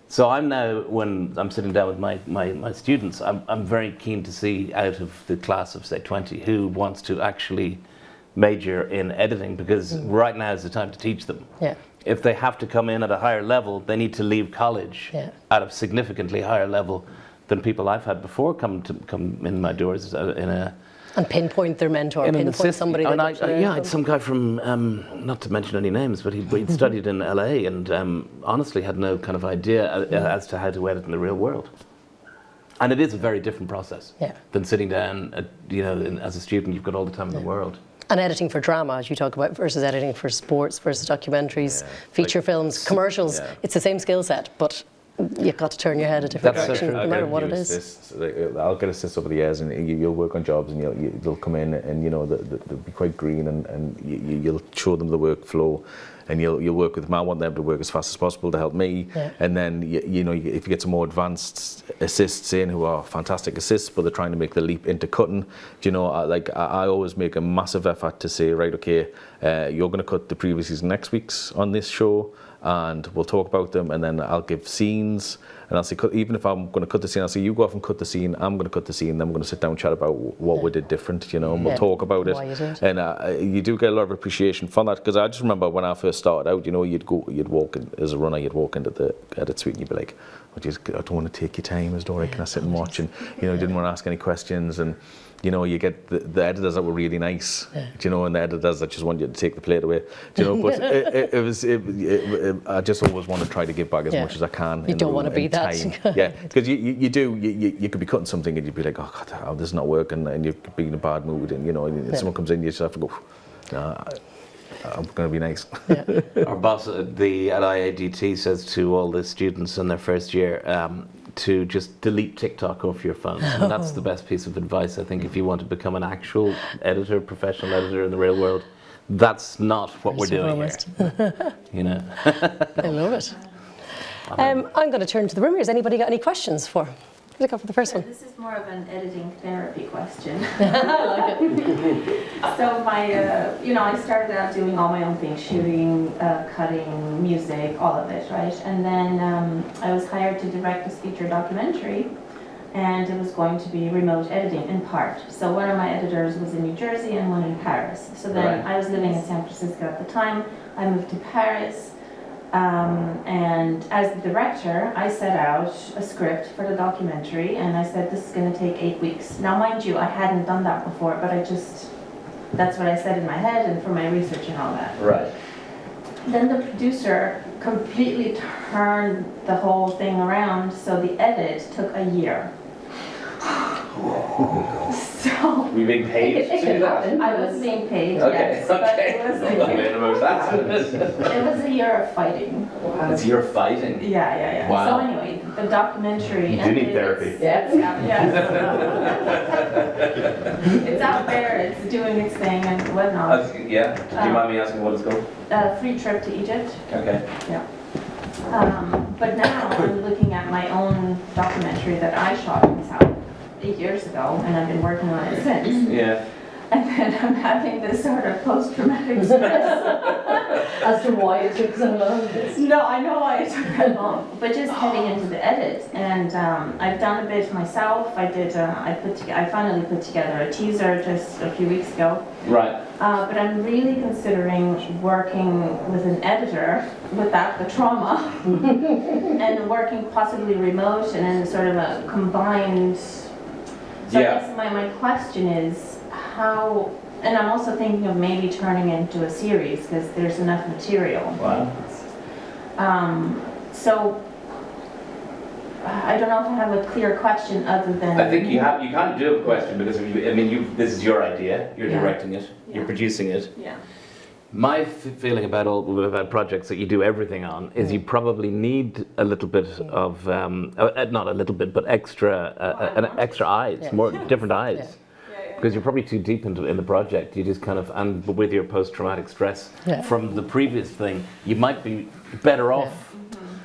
[SPEAKER 3] So I'm now, when I'm sitting down with my students, I'm very keen to see out of the class of, say, 20 who wants to actually major in editing, because right now is the time to teach them. Yeah. If they have to come in at a higher level, they need to leave college at a significantly higher level than people I've had before come in my doors
[SPEAKER 1] and pinpoint their mentor, pinpoint somebody.
[SPEAKER 3] I had some guy from, not to mention any names, but he'd studied in LA and honestly had no kind of idea as to how to edit in the real world. And it is a very different process than sitting down, as a student, you've got all the time in the world.
[SPEAKER 1] And editing for drama, as you talk about, versus editing for sports, versus documentaries, feature films, commercials. It's the same skill set, but you've got to turn your head a different direction, no matter what it is.
[SPEAKER 2] I'll get assists over the years, and you'll work on jobs, and you'll come in, and they'll be quite green, and you'll show them the workflow, and you'll work with them. I want them to work as fast as possible to help me, and then if you get some more advanced assists in who are fantastic assists, but they're trying to make the leap into cutting. I always make a massive effort to say, right, okay, you're going to cut the previous season next week's on this show, and we'll talk about them, and then I'll give scenes, and I'll say, even if I'm going to cut the scene, I'll say, you go off and cut the scene, I'm going to cut the scene, then we're going to sit down and chat about what we did different, and we'll talk about it. And you do get a lot of appreciation for that, because I just remember when I first started out, you'd walk in, as a runner, you'd walk into the edit suite and you'd be like, I don't want to take your time, as Dora, can I sit and watch? And didn't want to ask any questions, and you get the editors that were really nice, and the editors that just want you to take the plate away, but I just always want to try to give back as much as I can.
[SPEAKER 1] You don't want to be that.
[SPEAKER 2] Because you could be cutting something and you'd be like, oh God, this is not working, and you'd be in a bad mood, and someone comes in, you just have to go, I'm going to be nice.
[SPEAKER 3] Our boss at IADT says to all the students in their first year, to just delete TikTok off your phones. And that's the best piece of advice, I think, if you want to become an actual editor, professional editor in the real world. that's not what we're doing here. You know.
[SPEAKER 1] I love it. I'm going to turn to the room here. Has anybody got any questions for? Let's go for the first one.
[SPEAKER 4] This is more of an editing therapy question.
[SPEAKER 1] I like it.
[SPEAKER 4] So I started out doing all my own things, shooting, cutting, music, all of it, right? And then I was hired to direct this feature documentary, and it was going to be remote editing in part. So one of my editors was in New Jersey and one in Paris. So then I was living in San Francisco at the time. I moved to Paris. And as the director, I set out a script for the documentary, and I said, this is going to take 8 weeks. Now, mind you, I hadn't done that before, but that's what I said in my head and for my research and all that.
[SPEAKER 3] Right.
[SPEAKER 4] Then the producer completely turned the whole thing around, so the edit took a year. So
[SPEAKER 3] Were you being paid to do that?
[SPEAKER 4] I was being paid,
[SPEAKER 3] Okay,
[SPEAKER 4] yes, but
[SPEAKER 3] okay.
[SPEAKER 4] it was a year of fighting.
[SPEAKER 3] It's your fighting.
[SPEAKER 4] Yeah.
[SPEAKER 3] Wow.
[SPEAKER 4] So anyway, the documentary.
[SPEAKER 3] You do need therapy.
[SPEAKER 4] Yes. It's out there. It's doing its thing and whatnot.
[SPEAKER 3] Yeah. Do you mind me asking what it's called?
[SPEAKER 4] Free trip to Egypt.
[SPEAKER 3] Okay.
[SPEAKER 4] Yeah. But now I'm looking at my own documentary that I shot in South 8 years ago, and I've been working on it since.
[SPEAKER 3] Yeah.
[SPEAKER 4] And then I'm having this sort of post-traumatic stress.
[SPEAKER 1] As to why it took so long.
[SPEAKER 4] No, I know why it took that long, but just heading into the edit, and I've done a bit myself. I finally put together a teaser just a few weeks ago.
[SPEAKER 3] Right.
[SPEAKER 4] But I'm really considering working with an editor without the trauma, and working possibly remote and in sort of a combined. So
[SPEAKER 3] Yeah.
[SPEAKER 4] I guess my question is how, and I'm also thinking of maybe turning it into a series because there's enough material.
[SPEAKER 3] Wow.
[SPEAKER 4] So I don't know if I have a clear question other than.
[SPEAKER 3] I think you kind of do have a question because this is your idea. You're
[SPEAKER 4] Yeah.
[SPEAKER 3] directing it. You're
[SPEAKER 4] Yeah.
[SPEAKER 3] producing it.
[SPEAKER 4] Yeah.
[SPEAKER 3] My feeling about projects that you do everything on is you probably need a little bit of not a little bit, but extra eyes, more different eyes. Because you're probably too deep in the project. You just kind of, and with your post-traumatic stress from the previous thing, you might be better off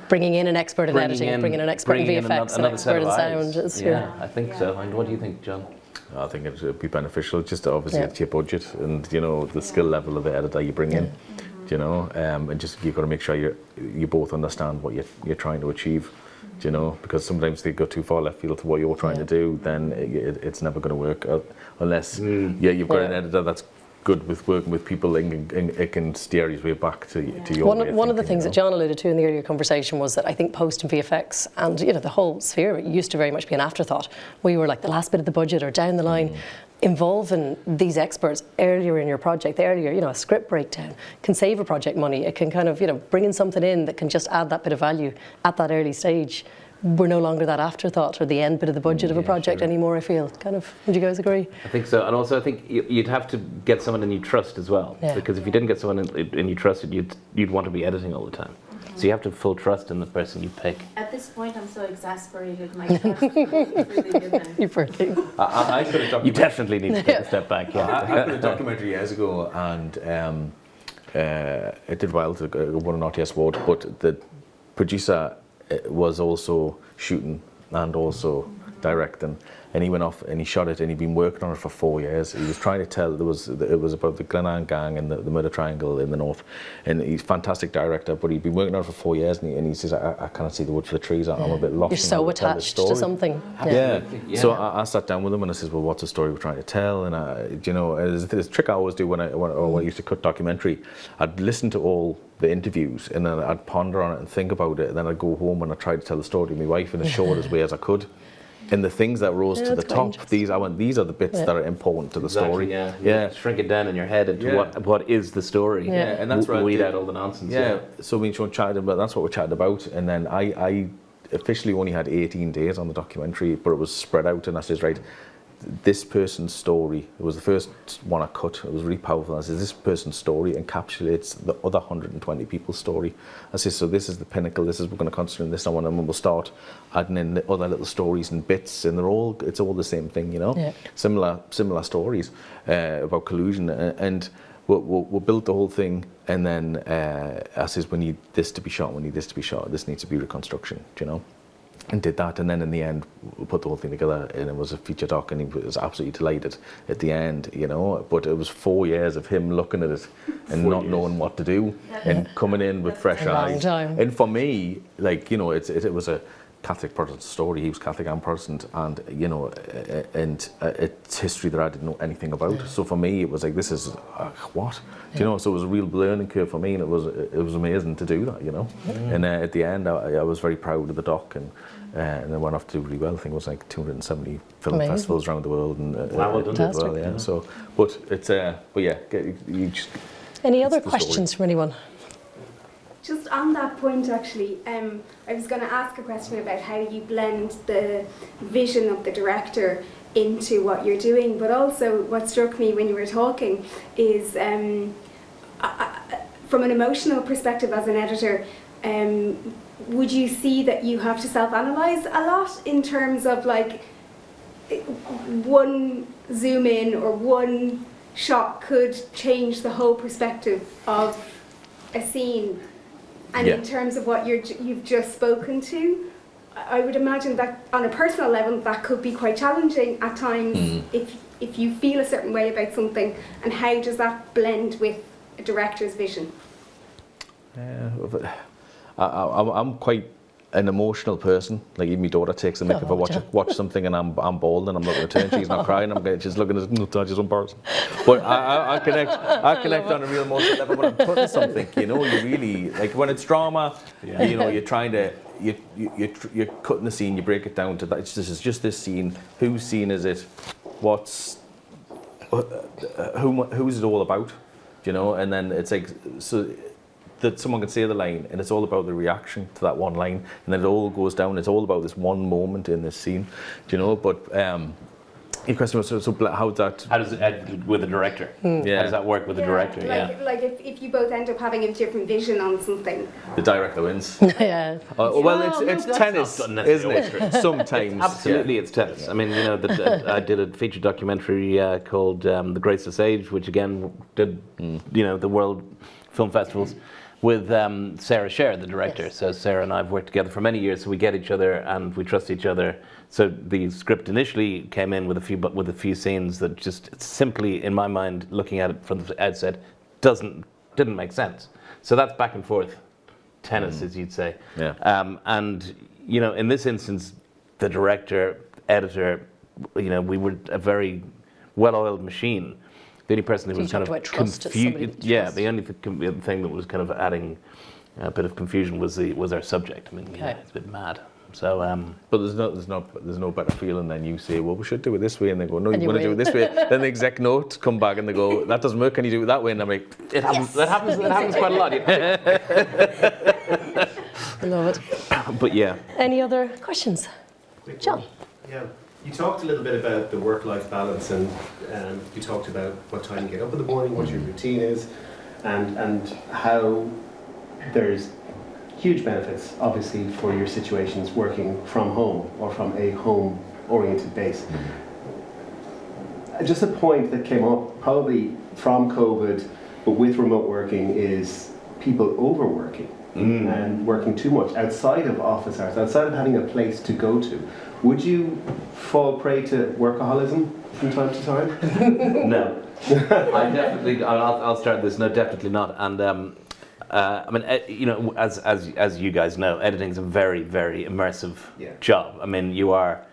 [SPEAKER 1] Bringing in an expert in editing, bringing in an expert in VFX, an expert in sound.
[SPEAKER 3] Yeah, I think so. And what do you think, John?
[SPEAKER 2] I think it would be beneficial, just obviously it's your budget and the skill level of the editor you bring in, and just you've got to make sure you both understand what you're trying to achieve, because sometimes they go too far left field to what you're trying to do, then it's never going to work unless you've got an editor that's good with working with people and it can steer his way back to your
[SPEAKER 1] One of the things that John alluded to in the earlier conversation was that I think post and VFX and the whole sphere used to very much be an afterthought. We were like the last bit of the budget or down the line. Involving these experts earlier in your project, a script breakdown can save a project money. It can kind of bring in something in that can just add that bit of value at that early stage. We're no longer that afterthought or the end bit of the budget of a project anymore, I feel. Kind of, would you guys agree?
[SPEAKER 3] I think so. And also I think you'd have to get someone in you trust as well.
[SPEAKER 1] Yeah.
[SPEAKER 3] Because if you didn't get someone in you trusted, you'd want to be editing all the time. So you have to have full trust in the person you pick.
[SPEAKER 4] At this point, I'm so exasperated. My trust is really given.
[SPEAKER 1] You poor thing.
[SPEAKER 2] I could have
[SPEAKER 3] You definitely need to take a step back. Yeah.
[SPEAKER 2] I did a documentary years ago and it did well to won an RTS award, but the producer was also shooting and also directing, and he went off and he shot it and he'd been working on it for 4 years. He was trying to tell it was about the Glenanne gang and the murder triangle in the north, and he's a fantastic director, but he'd been working on it for 4 years and he says I cannot see the wood for the trees. I'm a bit lost.
[SPEAKER 1] You're so attached to something.
[SPEAKER 2] Yeah. So I sat down with him and I said, well, what's the story we're trying to tell? And it's a trick I always do when I used to cut documentary. I'd listen to all the interviews and then I'd ponder on it and think about it, and then I'd go home and I'd try to tell the story to my wife in as short as way as I could. And the things that rose to the top, these are the bits that are important to the story.
[SPEAKER 3] Yeah. Shrink it down in your head into what is the story.
[SPEAKER 2] Yeah, and that's right.
[SPEAKER 3] Weed out all the nonsense.
[SPEAKER 2] Yeah. So we chatted about that's what we're chatting about, and then I officially only had 18 days on the documentary, but it was spread out, and I says, right, this person's story, it was the first one I cut, it was really powerful. I said, this person's story encapsulates the other 120 people's story. I said, so this is the pinnacle, we're going to concentrate on this one, and we'll start adding in the other little stories and bits, and it's all the same thing, Similar stories about collusion, and we built the whole thing, and then I says, we need this to be shot, this needs to be reconstruction, you know. And did that, and then in the end we put the whole thing together, and it was a feature doc, and he was absolutely delighted at the end, you know. But it was 4 years of him looking at it and not knowing what to do, and coming in with fresh eyes. And for me, like, you know, it was a Catholic Protestant story. He was Catholic and Protestant, and you know, and it's history that I didn't know anything about. So for me, it was like, this is what, do you know? So it was a real learning curve for me, and it was amazing to do that, you know. And at the end, I was very proud of the doc, and I went off to do really well. I think it was like 270 film festivals around the world, and did well, yeah. So, but it's but yeah, you just.
[SPEAKER 1] Any other questions from anyone?
[SPEAKER 5] Just on that point, actually, I was going to ask a question about how you blend the vision of the director into what you're doing, but also what struck me when you were talking is, from an emotional perspective as an editor, would you see that you have to self-analyze a lot in terms of like one zoom in or one shot could change the whole perspective of a scene? And in terms of what you've just spoken to, I would imagine that on a personal level that could be quite challenging at times if you feel a certain way about something. And how does that blend with a director's vision?
[SPEAKER 2] I'm quite an emotional person. Like, even my daughter takes the mick if I watch something and I'm bawling and I'm not returning. She's not crying. She's looking at it. She's embarrassed. But I connect on a real emotional level when I'm putting something. You know, you really, like, when it's drama. You know, you're trying to you're cutting the scene. You break it down to that. This is just this scene. Whose scene is it? What's who is it all about? You know, and then it's like so. That someone can say the line, and it's all about the reaction to that one line, and then it all goes down. It's all about this one moment in this scene, do you know? But your question was, so how does
[SPEAKER 3] it with the director? How does that work with the director?
[SPEAKER 5] Like if you both end up having a different vision on something,
[SPEAKER 2] the director wins.
[SPEAKER 3] Well,
[SPEAKER 2] it's tennis, isn't it? Sometimes,
[SPEAKER 3] absolutely, it's tennis. I mean, you know, I did a feature documentary called "The Graceless Age," which again did, you know, the World Film Festivals. With Sarah Sher, the director. So Sarah and I have worked together for many years, so we get each other and we trust each other. So the script initially came in with a few scenes that just simply, in my mind, looking at it from the outset, didn't make sense. So that's back and forth tennis, as you'd say. And you know, in this instance, the director, editor, you know, we were a very well-oiled machine. The only person who was kind of confused, the only thing that was kind of adding a bit of confusion was our subject. I mean, it's a bit mad. So,
[SPEAKER 2] but there's no better feeling than you say, well, we should do it this way, and they go, no, you want to do it this way. Then the exec notes come back and they go, that doesn't work. Can you do it that way? And I'm like,
[SPEAKER 3] it happens. That happens quite a lot.
[SPEAKER 1] I love it.
[SPEAKER 3] But yeah.
[SPEAKER 1] Any other questions, John?
[SPEAKER 6] Yeah. You talked a little bit about the work-life balance, and you talked about what time you get up in the morning, what your routine is, and how there's huge benefits, obviously, for your situations working from home or from a home-oriented base. Just a point that came up probably from COVID, but with remote working, is people overworking and working too much outside of office hours, outside of having a place to go to. Would you fall prey to workaholism from time to time?
[SPEAKER 3] No. I definitely, I'll start this, no, definitely not. And I mean, you know, as you guys know, editing is a very, very immersive job. I mean, you're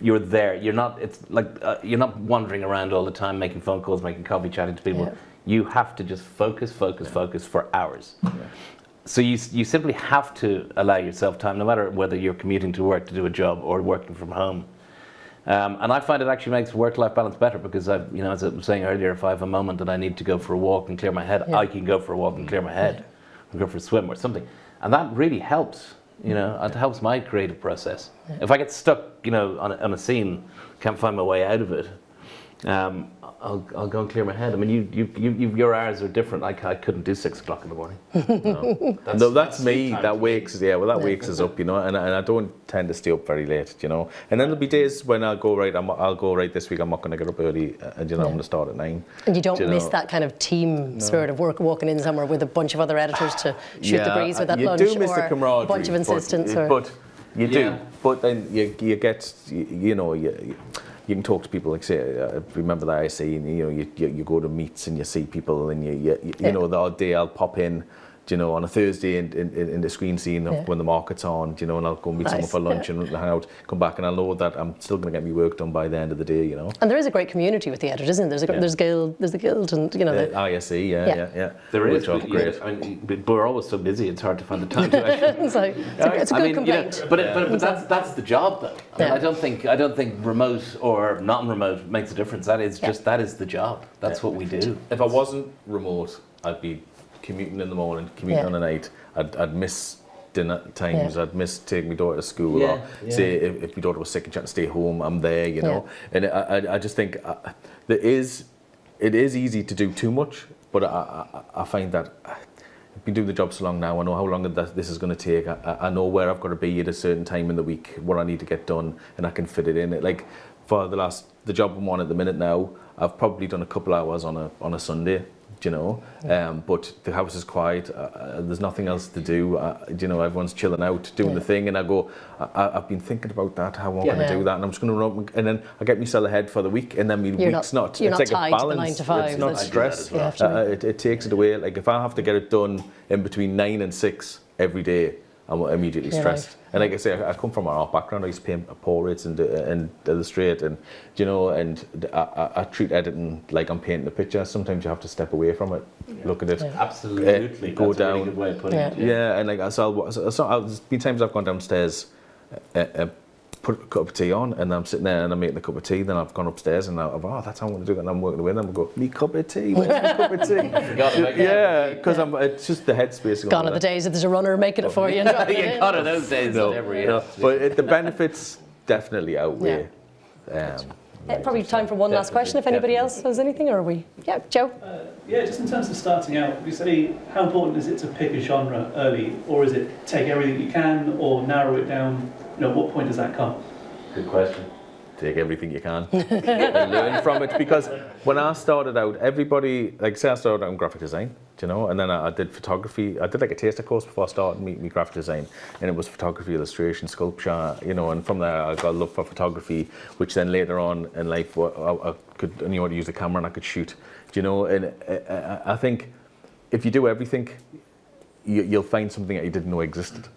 [SPEAKER 3] there, you're not, it's like, you're not wandering around all the time making phone calls, making coffee, chatting to people. You have to just focus for hours. So you simply have to allow yourself time, no matter whether you're commuting to work to do a job or working from home. And I find it actually makes work-life balance better because, you know, as I was saying earlier, if I have a moment that I need to go for a walk and clear my head, I can go for a walk and clear my head, or go for a swim or something, and that really helps. You know, it helps my creative process. If I get stuck, you know, on a scene, can't find my way out of it, I'll go and clear my head. I mean, your hours are different. I couldn't do 6 o'clock in the morning.
[SPEAKER 2] No, that's me. That wakes, that wakes us up, and I don't tend to stay up very late, And then there'll be days when I'll go right this week. I'm not going to get up early, and I'm going to start at 9.
[SPEAKER 1] And you don't miss that kind of team spirit of work, walking in somewhere with a bunch of other editors to shoot the breeze with at lunch,
[SPEAKER 2] do miss the
[SPEAKER 1] or
[SPEAKER 2] camaraderie,
[SPEAKER 1] a bunch of assistants,
[SPEAKER 2] but you do. But then you get, you can talk to people, like say, remember that I say, you go to meets and you see people, and you know, the odd day I'll pop in, on a Thursday in the screen scene when the market's on, and I'll go meet someone for lunch and hang out, come back, and I'll know that I'm still going to get my work done by the end of the day, And
[SPEAKER 1] there is a great community with the editors, isn't there? There's the guild, and
[SPEAKER 2] the ISE, yeah.
[SPEAKER 3] There is,
[SPEAKER 2] great.
[SPEAKER 3] I mean, we're always so busy; it's hard to find the time to actually.
[SPEAKER 1] it's a good complaint.
[SPEAKER 3] But that's the job, though. I mean, I don't think remote or not remote makes a difference. That is that is the job. That's what we do.
[SPEAKER 2] If I wasn't remote, I'd be commuting in the morning, commuting on the night. I'd miss dinner times. I'd miss taking my daughter to school, or say if my daughter was sick and trying to stay home, I'm there, And I just think it is easy to do too much, but I find that I've been doing the job so long now. I know how long this is going to take. I know where I've got to be at a certain time in the week, what I need to get done, and I can fit it in. Like for the job I'm on at the minute now, I've probably done a couple hours on a Sunday. But the house is quiet. There's nothing else to do. Everyone's chilling out, doing the thing, and I've been thinking about that. How I'm going to do that, and I'm just going to run, and then I get myself ahead for the week, and then my week's not.
[SPEAKER 1] You're
[SPEAKER 2] it's
[SPEAKER 1] not
[SPEAKER 2] like
[SPEAKER 1] tied
[SPEAKER 2] a balance.
[SPEAKER 1] to the 9 to 5.
[SPEAKER 2] It's not stress. It takes it away. Like if I have to get it done in between 9 and 6 every day, I'm immediately stressed. Right. And like I say, I come from an art background. I used to paint portraits and illustrate, and I treat editing like I'm painting a picture. Sometimes you have to step away from it, look at it,
[SPEAKER 3] absolutely,
[SPEAKER 2] go
[SPEAKER 3] that's
[SPEAKER 2] down.
[SPEAKER 3] A really good way of putting it.
[SPEAKER 2] And like there's been times I've gone downstairs, put a cup of tea on, and I'm sitting there and I'm making a cup of tea. Then I've gone upstairs and that's how I'm going to do it. And I'm working away, and I'm going to go, me cup of tea, where's my cup of tea? Because it's just the headspace.
[SPEAKER 1] Gone are the days that there's a runner making it for you.
[SPEAKER 3] Gone are those days.
[SPEAKER 2] But the benefits definitely outweigh.
[SPEAKER 1] Probably time for one last question. If anybody else has anything, or are we? Yeah, Joe.
[SPEAKER 7] Just in terms of starting out, would you say how important is it to pick a genre early, or is it take everything you can, or narrow it down? What point does that come?
[SPEAKER 3] Good question.
[SPEAKER 2] Take everything you can and learn from it. Because when I started out, everybody, like say I started out in graphic design, and then I did photography. I did like a taster course before I started me graphic design, and it was photography, illustration, sculpture, and from there I got a love for photography, which then later on in life I could, knew how to use a camera and I could shoot, and I think if you do everything, you'll find something that you didn't know existed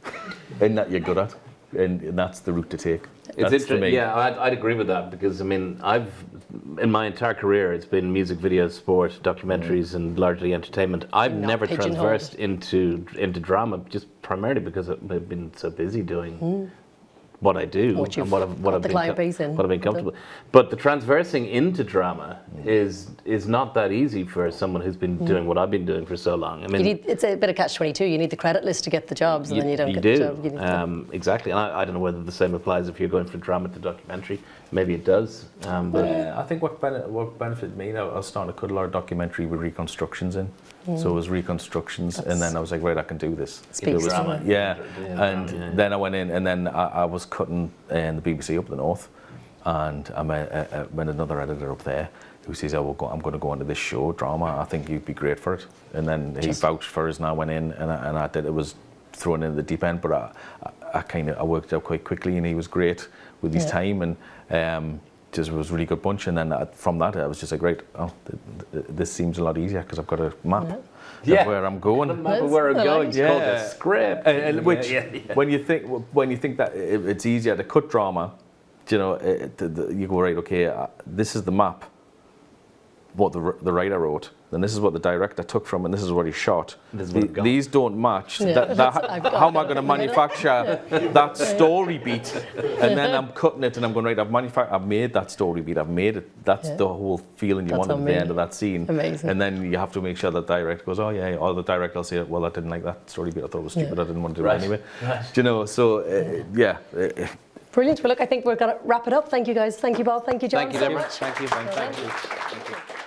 [SPEAKER 2] and that you're good at. And that's the route to take.
[SPEAKER 3] It's interesting. Yeah, I'd agree with that, because I mean, in my entire career, it's been music videos, sport, documentaries, and largely entertainment. I've never transversed into drama, just primarily because I've been so busy doing what I do and what I've been comfortable. But the transversing into drama is not that easy for someone who's been doing what I've been doing for so long. I mean,
[SPEAKER 1] it's a bit of catch-22. You need the credit list to get the jobs, and then you don't get the job.
[SPEAKER 3] Exactly, and I don't know whether the same applies if you're going from drama to documentary. Maybe it does. But
[SPEAKER 2] I think what benefited me, I was starting to cut a lot of documentary with reconstructions in. So it was reconstructions, and then I was like, right, I can do this.
[SPEAKER 1] Speaks
[SPEAKER 3] drama.
[SPEAKER 2] Then I went in, and then I was cutting in the BBC up the north, and I met another editor up there who says, I'm going to go into this show, drama, I think you'd be great for it. And then he vouched for us, and I went in, and I did. It was thrown in the deep end, but I worked out quite quickly, and he was great with his time, and just was a really good bunch. And then from that, I was just like, right, this seems a lot easier because I've got a map of where I'm going.
[SPEAKER 3] A map of where I'm going. It's called a script.
[SPEAKER 2] And which, when you think that it's easier to cut drama, you go, right, okay, this is the map, what the writer wrote, then this is what the director took from, and this is what he shot. These don't match. How am I going to manufacture that story beat? And then I'm cutting it, and I'm going, right, I've made that story beat. I've made it. That's the whole feeling you want at the end of that scene.
[SPEAKER 1] Amazing.
[SPEAKER 2] And then you have to make sure that the director goes, or the director will say, well, I didn't like that story beat. I thought it was stupid. I didn't want to do it anyway. So
[SPEAKER 1] Brilliant. Well, look, I think we're going to wrap it up. Thank you, guys. Thank you, Bob. Thank you, John.
[SPEAKER 3] Thank you,
[SPEAKER 1] so
[SPEAKER 3] Deborah.
[SPEAKER 1] much.
[SPEAKER 3] Thank you. Thank you. Thank you.